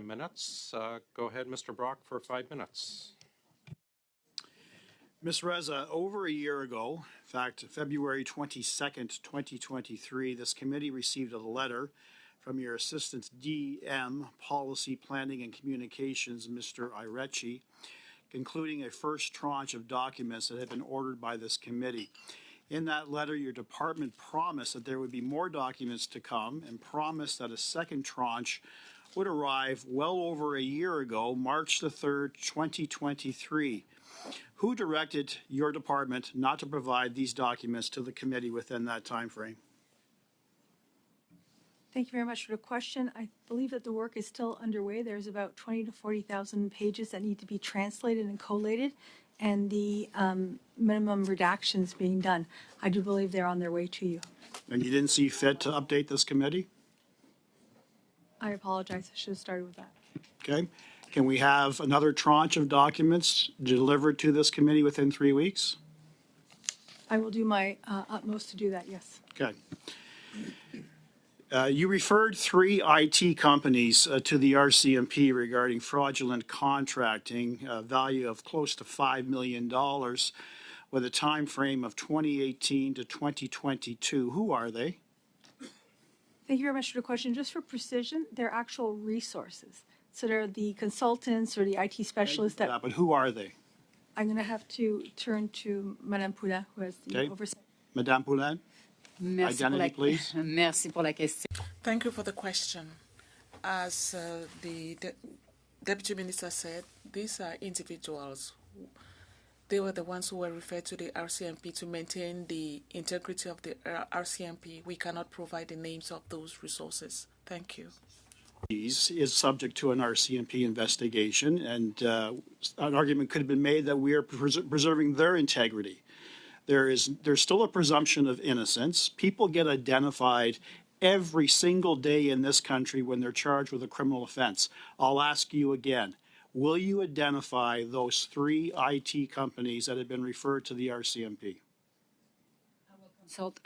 Minutes. Go ahead, Mr. Brock, for 5 minutes. Ms. Reza, over a year ago, in fact, February 22nd, 2023, this committee received a letter from your Assistant DM, Policy Planning and Communications, Mr. Irecci, concluding a first tranche of documents that had been ordered by this committee. In that letter, your department promised that there would be more documents to come and promised that a second tranche would arrive well over a year ago, March the 3rd, 2023. Who directed your department not to provide these documents to the committee within that time frame? Thank you very much for the question. I believe that the work is still underway. There's about 20 to 40,000 pages that need to be translated and collated, and the minimum redactions being done. I do believe they're on their way to you. And you didn't see fit to update this committee? I apologize. I should have started with that. Okay. Can we have another tranche of documents delivered to this committee within 3 weeks? I will do my utmost to do that, yes. Okay. You referred 3 IT companies to the RCMP regarding fraudulent contracting, value of close to $5 million with a time frame of 2018 to 2022. Who are they? Thank you very much for the question. Just for precision, they're actual resources. So they're the consultants or the IT specialists that... But who are they? I'm going to have to turn to Madame Poulin, who has the oversight. Madame Poulin? Identity, please. Merci pour la question. Thank you for the question. As the Deputy Minister said, these are individuals. They were the ones who were referred to the RCMP to maintain the integrity of the RCMP. We cannot provide the names of those resources. Thank you. Is subject to an RCMP investigation, and an argument could have been made that we are preserving their integrity. There's still a presumption of innocence. People get identified every single day in this country when they're charged with a criminal offense. I'll ask you again, will you identify those 3 IT companies that have been referred to the RCMP? Consult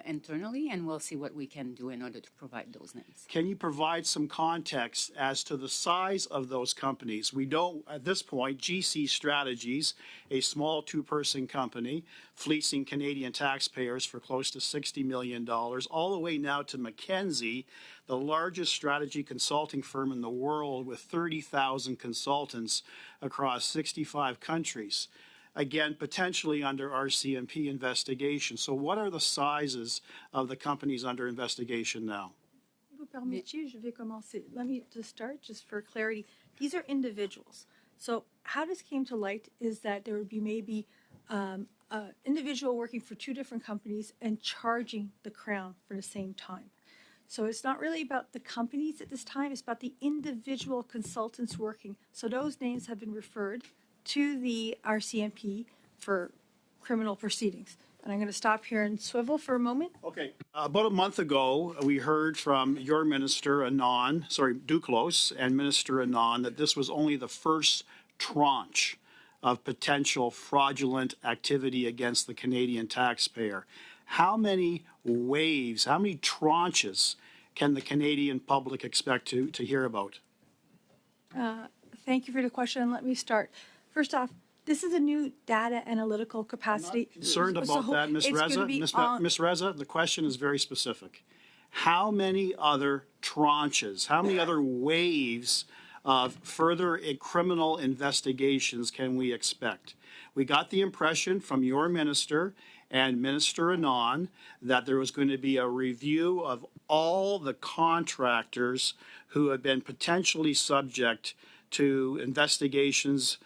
internally, and we'll see what we can do in order to provide those names. Can you provide some context as to the size of those companies? We know at this point, GC Strategies, a small 2-person company, fleecing Canadian taxpayers for close to $60 million, all the way now to McKinsey, the largest strategy consulting firm in the world with 30,000 consultants across 65 countries. Again, potentially under RCMP investigation. So what are the sizes of the companies under investigation now? Si vous permettez, je vais commencer. Let me just start, just for clarity. These are individuals. So how this came to light is that there would be maybe an individual working for 2 different companies and charging the Crown for the same time. So it's not really about the companies at this time, it's about the individual consultants working. So those names have been referred to the RCMP for criminal proceedings. And I'm going to stop here and swivel for a moment. Okay. About a month ago, we heard from your minister, Duclos, and Minister Anand, that this was only the first tranche of potential fraudulent activity against the Canadian taxpayer. How many waves, how many tranches can the Canadian public expect to hear about? Thank you for the question. Let me start. First off, this is a new data analytical capacity. I'm not concerned about that, Ms. Reza. Ms. Reza, the question is very specific. How many other tranches, how many other waves of further criminal investigations can we expect? We got the impression from your minister and Minister Anand that there was going to be a review of all the contractors who have been potentially subject to investigations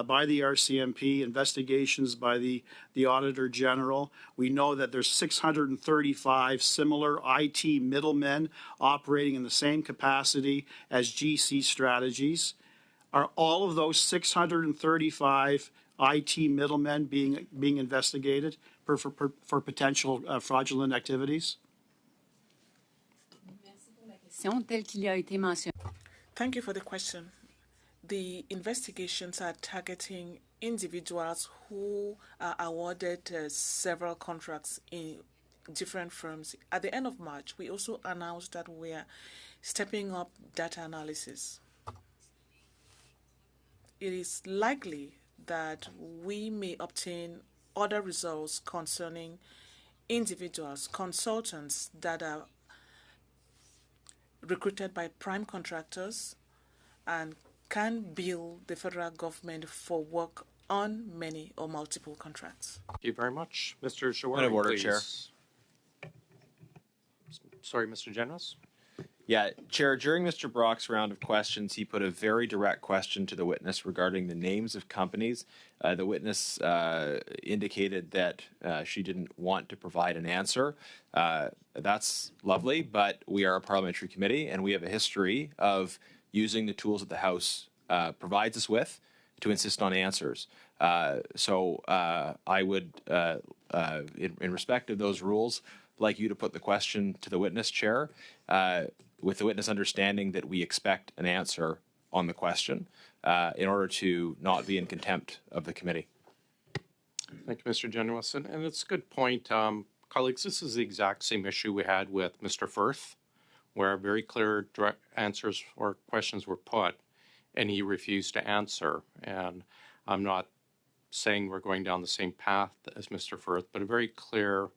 by the RCMP, investigations by the Auditor General. We know that there's 635 similar IT middlemen operating in the same capacity as GC Strategies. Are all of those 635 IT middlemen being investigated for potential fraudulent activities? Thank you for the question. The investigations are targeting individuals who are awarded several contracts in different firms. At the end of March, we also announced that we are stepping up data analysis. it is likely that we may obtain other results concerning individuals, consultants that are recruited by prime contractors and can bill the federal government for work on many or multiple contracts. Thank you very much. Mr. Jawari, Point of order, please. Chair. Sorry, Mr. Genuis? Yeah, Chair, during Mr. Brock's round of questions, he put a very direct question to the witness regarding the names of companies. The witness indicated that she didn't want to provide an answer. That's lovely, but we are a parliamentary committee, and we have a history of using the tools that the House provides us with to insist on answers. So I would, in respect of those rules, like you to put the question to the witness, Chair, with the witness understanding that we expect an answer on the question in order to not be in contempt of the committee. Thank you, Mr. Genuis. And it's a good point. Colleagues, this is the exact same issue we had with Mr. Firth, where very clear direct answers or questions were put, and he refused to answer. And I'm not saying we're going down the same path as Mr. Firth, but a very clear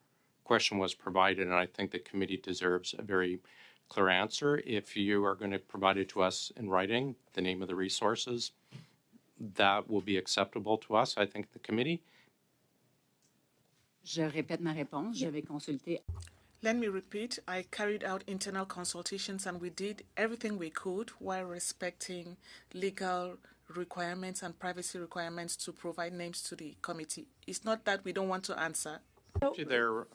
question was provided, and I think the committee deserves a very clear answer. If you are going to provide it to us in writing, the name of the resources, that will be acceptable to us, I think, the committee. Je répète ma réponse. Je vais consulter. Let me repeat, I carried out internal consultations and we did everything we could while respecting legal requirements and privacy requirements to provide names to the committee. It's not that we don't want to answer. There,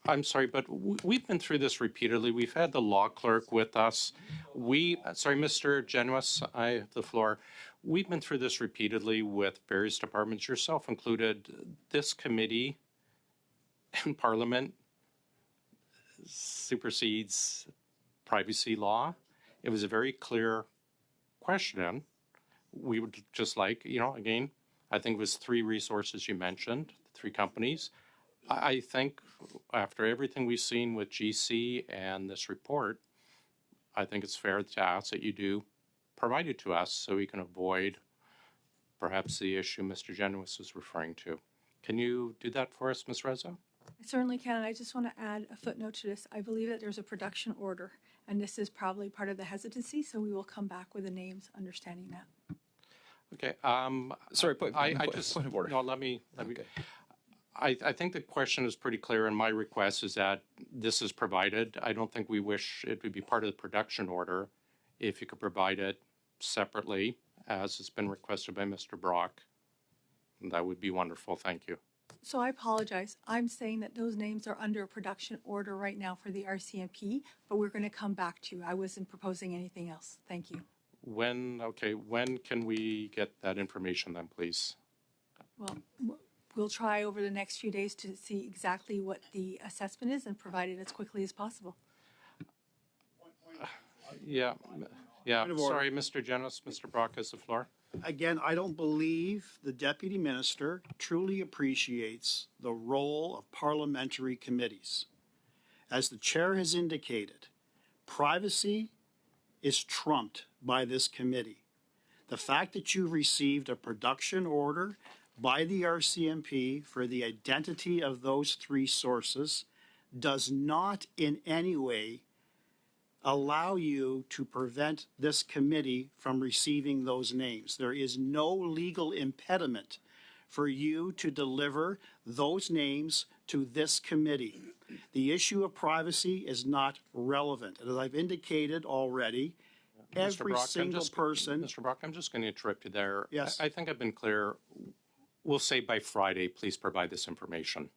I'm sorry, but we've been through this repeatedly. We've had the law clerk with us. Sorry, Mr. Genuis, I have the floor. We've been through this repeatedly with various departments, yourself included. This committee and Parliament supersedes privacy law. It was a very clear question. We would just like, again, I think it was 3 resources you mentioned, 3 companies. I think after everything we've seen with GC and this report, I think it's fair to ask that you do provide it to us so we can avoid perhaps the issue Mr. Genuis was referring to. Can you do that for us, Ms. Reza? I certainly can. I just want to add a footnote to this. I believe that there's a production order, and this is probably part of the hesitancy, so we will come back with the names, understanding that. Okay. Sorry, point of order. No, let me. Okay. I think the question is pretty clear, and my request is that this is provided. I don't think we wish it would be part of the production order. If you could provide it separately, as has been requested by Mr. Brock, that would be wonderful. Thank you. So I apologize. I'm saying that those names are under a production order right now for the RCMP, but we're going to come back to you. I wasn't proposing anything else. Thank you. When can we get that information then, please? Well, we'll try over the next few days to see exactly what the assessment is and provide it as quickly as possible. Yeah. Sorry, Mr. Genuis. Mr. Brock has the floor. Again, I don't believe the Deputy Minister truly appreciates the role of parliamentary committees. As the Chair has indicated, privacy is trumped by this committee. The fact that you received a production order by the RCMP for the identity of those 3 sources does not in any way allow you to prevent this committee from receiving those names. There is no legal impediment for you to deliver those names to this committee. The issue of privacy is not relevant. And as I've indicated already, every single person... Mr. Brock, I'm just going to interrupt you there. Yes. I think I've been clear. We'll say by Friday, please provide this information.